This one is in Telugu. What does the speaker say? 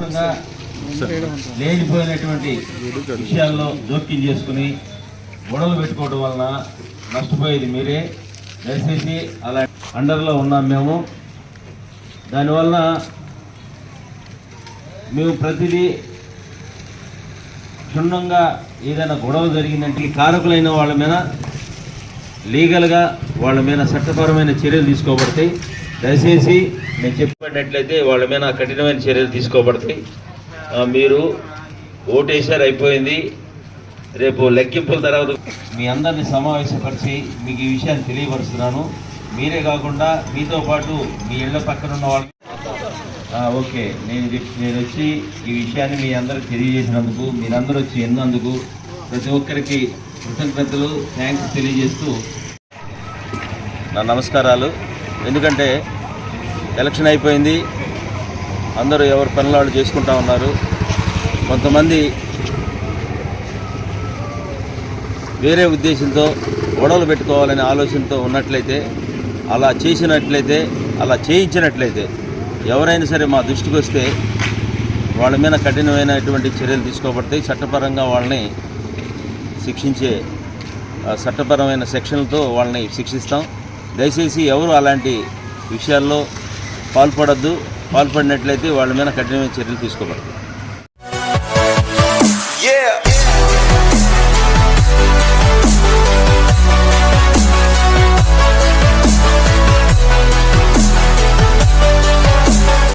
అనవసరంగా లేనిపోయినటువంటి విషయాల్లో జోక్యం చేసుకుని గొడవలు పెట్టుకోవడం వలన నష్టపోయేది మీరే. దయచేసి అలా అండర్లో ఉన్నాం మేము. దానివల్ల మేము ప్రతిదీ క్షుణ్ణంగా ఏదైనా గొడవ జరిగిందంటే కారకులైన వాళ్ళ మీద లీగల్గా వాళ్ళ మీద చట్టపరమైన చర్యలు తీసుకోబడతాయి. దయచేసి నేను చెప్పినట్లయితే వాళ్ళ మీద కఠినమైన చర్యలు తీసుకోబడతాయి. మీరు ఓటేసారు, అయిపోయింది. రేపు లెక్కింపుల తర్వాత మీ అందరినీ సమావేశపరిచి మీకు ఈ విషయాన్ని తెలియపరుస్తున్నాను. మీరే కాకుండా మీతో పాటు మీ ఇళ్ల పక్కన ఉన్న వాళ్ళు ఓకే నేను వచ్చి ఈ విషయాన్ని మీ అందరికి తెలియజేసినందుకు, మీరందరూ వచ్చి ఎన్నందుకు ప్రతి ఒక్కరికి కృతజ్ఞతలు, థ్యాంక్స్ తెలియజేస్తూ నా నమస్కారాలు. ఎందుకంటే ఎలక్షన్ అయిపోయింది, అందరూ ఎవరి పనులు వాళ్ళు చేసుకుంటా ఉన్నారు. కొంతమంది వేరే ఉద్దేశంతో గొడవలు పెట్టుకోవాలనే ఆలోచనతో ఉన్నట్లయితే, అలా చేసినట్లయితే, అలా చేయించినట్లయితే ఎవరైనా సరే మా దృష్టికి వస్తే వాళ్ళ మీద కఠినమైనటువంటి చర్యలు తీసుకోబడతాయి. చట్టపరంగా వాళ్ళని శిక్షించే చట్టపరమైన సెక్షన్లతో వాళ్ళని శిక్షిస్తాం. దయచేసి ఎవరు అలాంటి విషయాల్లో పాల్పడద్దు. పాల్పడినట్లయితే వాళ్ళ మీద కఠినమైన చర్యలు తీసుకోబడతాయి.